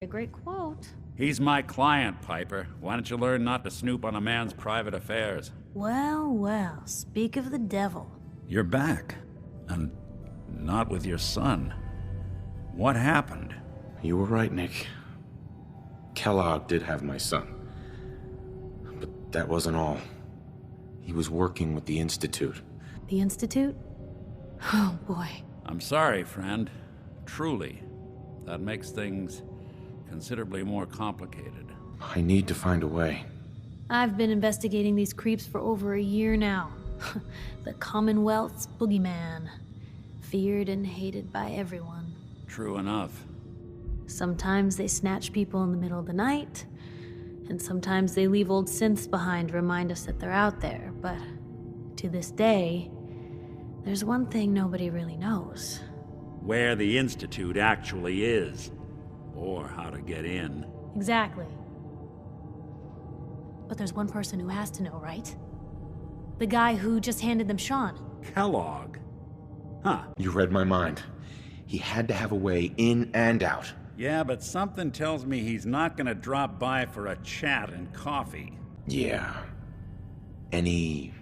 A great quote. He's my client, Piper. Why don't you learn not to snoop on a man's private affairs? Well, well, speak of the devil. You're back. And not with your son. What happened? You were right, Nick. Kellogg did have my son. But that wasn't all. He was working with the Institute. The Institute? Oh, boy. I'm sorry, friend. Truly. That makes things considerably more complicated. I need to find a way. I've been investigating these creeps for over a year now. The Commonwealth's boogeyman. Feared and hated by everyone. True enough. Sometimes they snatch people in the middle of the night, and sometimes they leave old synths behind to remind us that they're out there, but to this day, there's one thing nobody really knows. Where the Institute actually is. Or how to get in. Exactly. But there's one person who has to know, right? The guy who just handed them Sean. Kellogg? Huh. You read my mind. He had to have a way in and out. Yeah, but something tells me he's not gonna drop by for a chat and coffee. Yeah. Any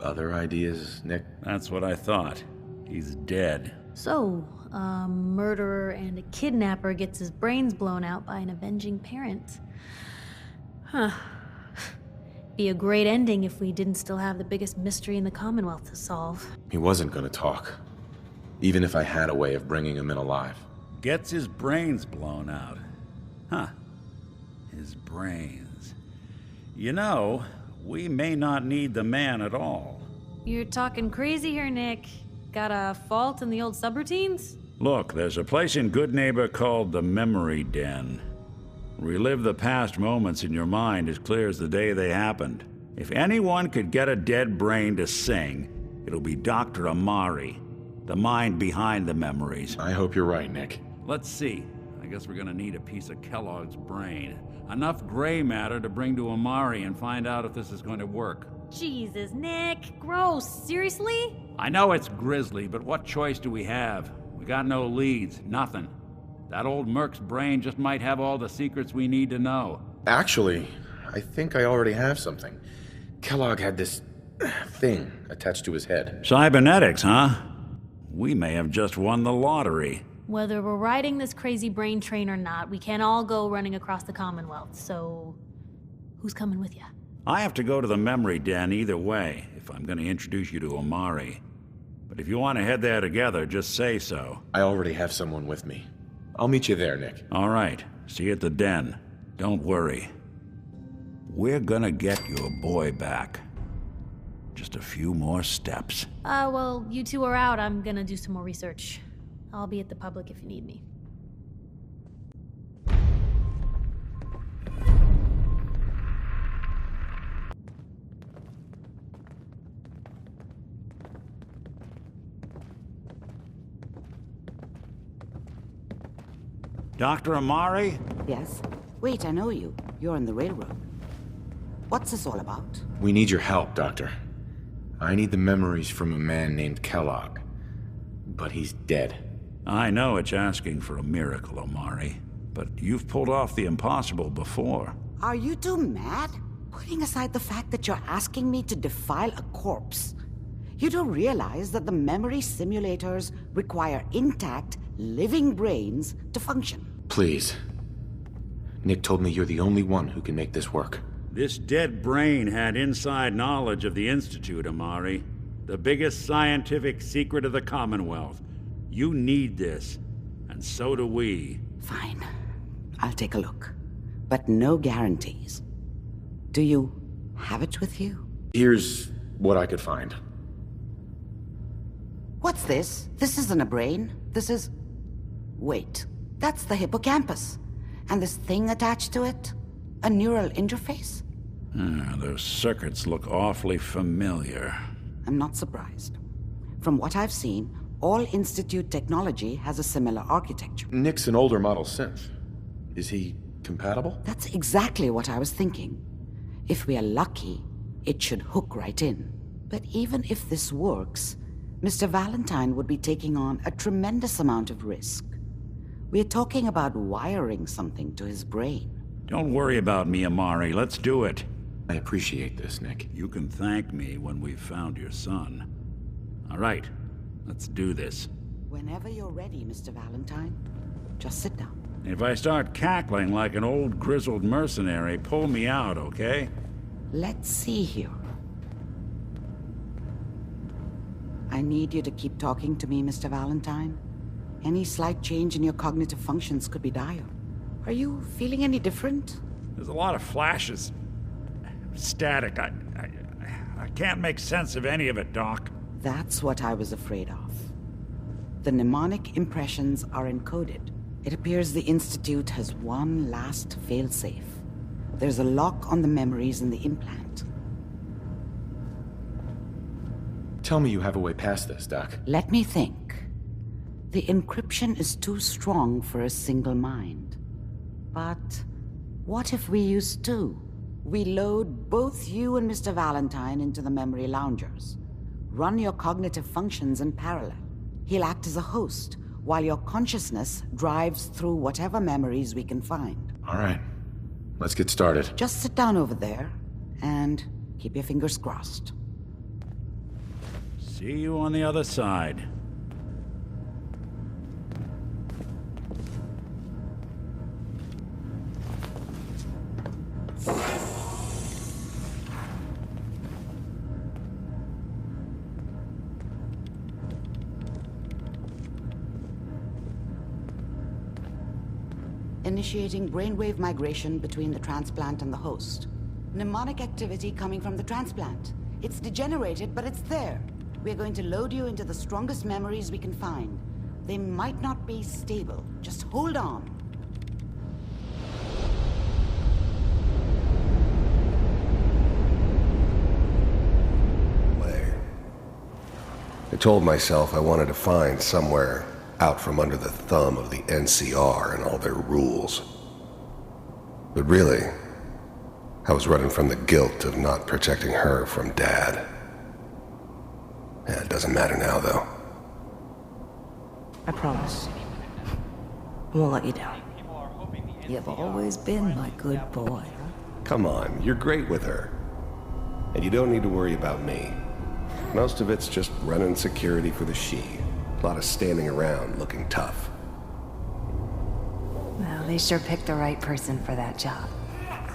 other ideas, Nick? That's what I thought. He's dead. So, a murderer and a kidnapper gets his brains blown out by an avenging parent. Huh. Be a great ending if we didn't still have the biggest mystery in the Commonwealth to solve. He wasn't gonna talk. Even if I had a way of bringing him in alive. Gets his brains blown out. Huh. His brains. You know, we may not need the man at all. You're talking crazy here, Nick. Got a fault in the old subroutines? Look, there's a place in Good Neighbor called the Mamory Den. Relive the past moments in your mind as clear as the day they happened. If anyone could get a dead brain to sing, it'll be Dr. Amari, the mind behind the memories. I hope you're right, Nick. Let's see. I guess we're gonna need a piece of Kellogg's brain. Enough gray matter to bring to Amari and find out if this is going to work. Jesus, Nick. Gross. Seriously? I know it's grisly, but what choice do we have? We got no leads, nothing. That old Merc's brain just might have all the secrets we need to know. Actually, I think I already have something. Kellogg had this thing attached to his head. Cybernetics, huh? We may have just won the lottery. Whether we're riding this crazy brain train or not, we can't all go running across the Commonwealth, so who's coming with you? I have to go to the Memory Den either way, if I'm going to introduce you to Amari. But if you want to head there together, just say so. I already have someone with me. I'll meet you there, Nick. All right. See you at the den. Don't worry. We're gonna get your boy back. Just a few more steps. Well, you two are out. I'm gonna do some more research. I'll be at the public if you need me. Dr. Amari? Yes? Wait, I know you. You're on the railroad. What's this all about? We need your help, Doctor. I need the memories from a man named Kellogg. But he's dead. I know it's asking for a miracle, Amari. But you've pulled off the impossible before. Are you two mad? Putting aside the fact that you're asking me to defile a corpse, you don't realize that the memory simulators require intact, living brains to function. Please. Nick told me you're the only one who can make this work. This dead brain had inside knowledge of the Institute, Amari. The biggest scientific secret of the Commonwealth. You need this, and so do we. Fine. I'll take a look. But no guarantees. Do you have it with you? Here's what I could find. What's this? This isn't a brain. This is... Wait. That's the hippocampus. And this thing attached to it? A neural interface? Those circuits look awfully familiar. I'm not surprised. From what I've seen, all Institute technology has a similar architecture. Nick's an older model synth. Is he compatible? That's exactly what I was thinking. If we are lucky, it should hook right in. But even if this works, Mr. Valentine would be taking on a tremendous amount of risk. We're talking about wiring something to his brain. Don't worry about me, Amari. Let's do it. I appreciate this, Nick. You can thank me when we've found your son. All right, let's do this. Whenever you're ready, Mr. Valentine, just sit down. If I start cackling like an old grizzled mercenary, pull me out, okay? Let's see here. I need you to keep talking to me, Mr. Valentine. Any slight change in your cognitive functions could be dire. Are you feeling any different? There's a lot of flashes. Static. I can't make sense of any of it, Doc. That's what I was afraid of. The mnemonic impressions are encoded. It appears the Institute has one last failsafe. There's a lock on the memories in the implant. Tell me you have a way past this, Doc. Let me think. The encryption is too strong for a single mind. But what if we use two? We load both you and Mr. Valentine into the memory loungers. Run your cognitive functions in parallel. He'll act as a host, while your consciousness drives through whatever memories we can find. All right. Let's get started. Just sit down over there, and keep your fingers crossed. See you on the other side. Initiating brainwave migration between the transplant and the host. Mnemonic activity coming from the transplant. It's degenerated, but it's there. We're going to load you into the strongest memories we can find. They might not be stable. Just hold on. I told myself I wanted to find somewhere out from under the thumb of the NCR and all their rules. But really, I was running from the guilt of not protecting her from Dad. Yeah, it doesn't matter now, though. I promise. I won't let you down. You've always been my good boy. Come on, you're great with her. And you don't need to worry about me. Most of it's just running security for the she. A lot of standing around looking tough. Well, they sure picked the right person for that job.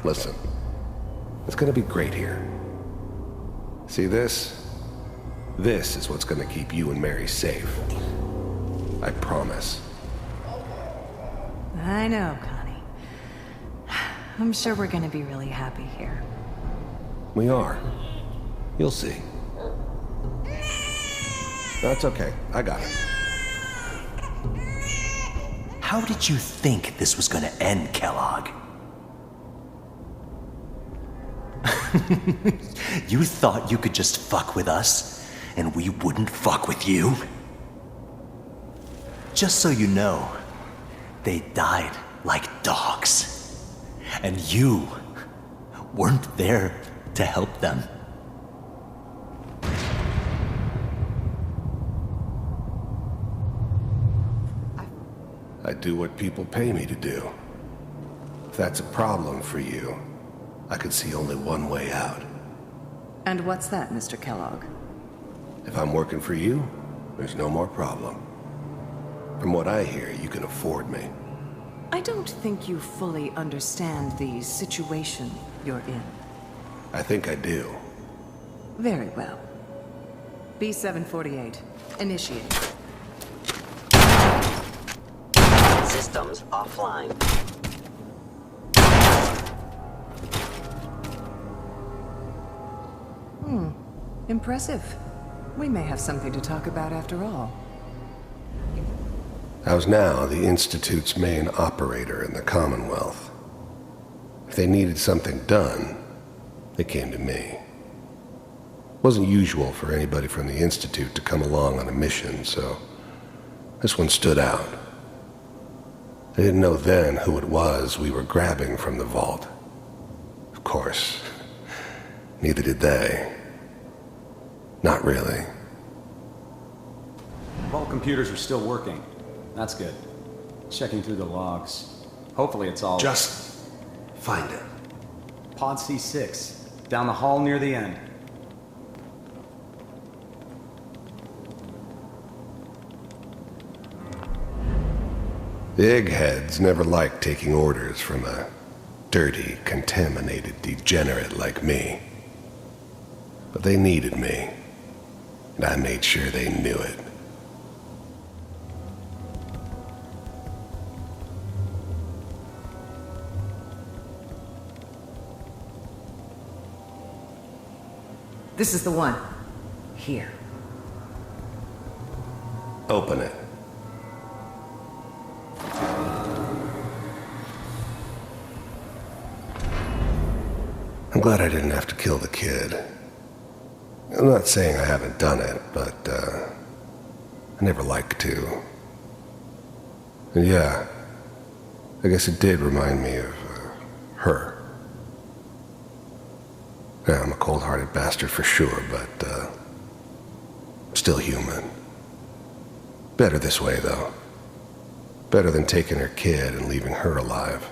Listen, it's gonna be great here. See this? This is what's gonna keep you and Mary safe. I promise. I know, Connie. I'm sure we're gonna be really happy here. We are. You'll see. That's okay. I got it. How did you think this was gonna end, Kellogg? You thought you could just fuck with us, and we wouldn't fuck with you? Just so you know, they died like dogs. And you weren't there to help them. I do what people pay me to do. If that's a problem for you, I could see only one way out. And what's that, Mr. Kellogg? If I'm working for you, there's no more problem. From what I hear, you can afford me. I don't think you fully understand the situation you're in. I think I do. Very well. B-748, initiate. Systems offline. Impressive. We may have something to talk about after all. I was now the Institute's main operator in the Commonwealth. If they needed something done, they came to me. It wasn't usual for anybody from the Institute to come along on a mission, so this one stood out. I didn't know then who it was we were grabbing from the vault. Of course, neither did they. Not really. Vault computers are still working. That's good. Checking through the logs. Hopefully it's all... Just find it. Pod C6. Down the hall near the end. The eggheads never liked taking orders from a dirty, contaminated degenerate like me. But they needed me, and I made sure they knew it. This is the one. Here. Open it. I'm glad I didn't have to kill the kid. I'm not saying I haven't done it, but, I never liked to. And yeah, I guess it did remind me of, her. Yeah, I'm a cold-hearted bastard for sure, but, still human. Better this way, though. Better than taking her kid and leaving her alive.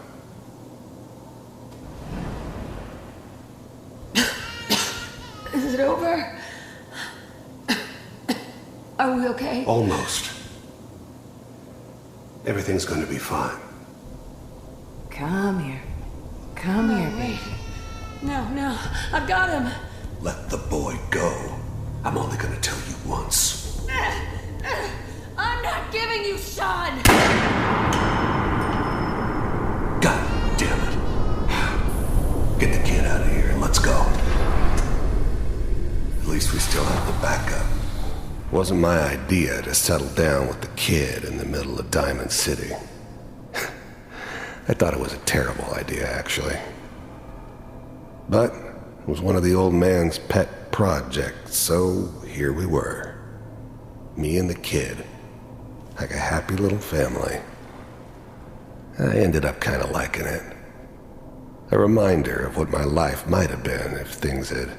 Is it over? Are we okay? Almost. Everything's going to be fine. Come here. Come here, baby. No, I've got him. Let the boy go. I'm only going to tell you once. I'm not giving you Sean! God damn it. Get the kid out of here and let's go. At least we still have the backup. Wasn't my idea to settle down with the kid in the middle of Diamond City. I thought it was a terrible idea, actually. But it was one of the old man's pet projects, so here we were. Me and the kid. Like a happy little family. I ended up kind of liking it. A reminder of what my life might have been if things had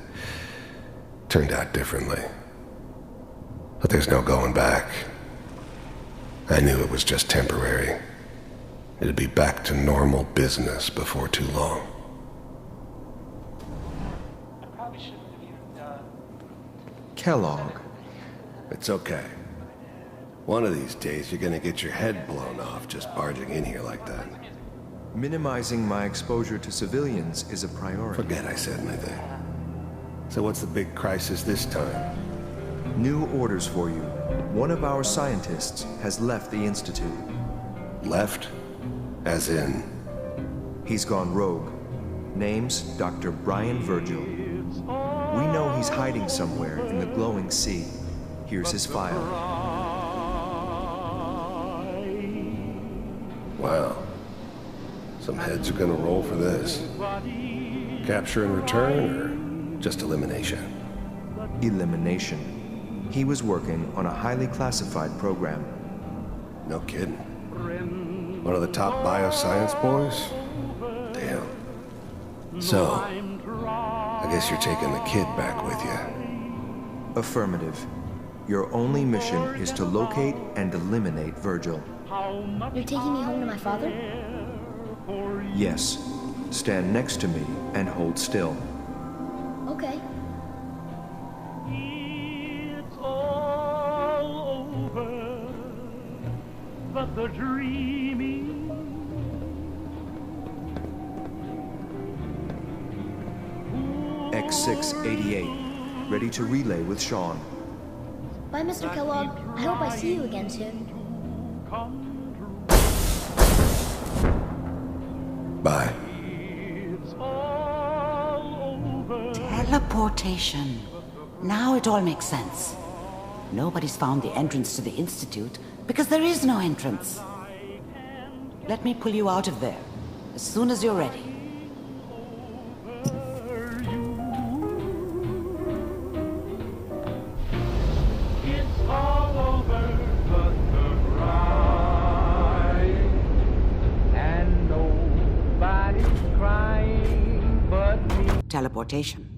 turned out differently. But there's no going back. I knew it was just temporary. It'd be back to normal business before too long. Kellogg. It's okay. One of these days you're gonna get your head blown off just barging in here like that. Minimizing my exposure to civilians is a priority. Forget I said anything. So what's the big crisis this time? New orders for you. One of our scientists has left the Institute. Left? As in? He's gone rogue. Name's Dr. Brian Virgil. We know he's hiding somewhere in the glowing sea. Here's his file. Wow. Some heads are gonna roll for this. Capture and return, or just elimination? Elimination. He was working on a highly classified program. No kidding. One of the top bioscience boys? Damn. So, I guess you're taking the kid back with you. Affirmative. Your only mission is to locate and eliminate Virgil. You're taking me home to my father? Yes. Stand next to me and hold still. Okay. It's all over, but the dreaming. X688. Ready to relay with Sean. Bye, Mr. Kellogg. I hope I see you again soon. Bye. Teleportation. Now it all makes sense. Nobody's found the entrance to the Institute because there is no entrance. Let me pull you out of there as soon as you're ready. Teleportation.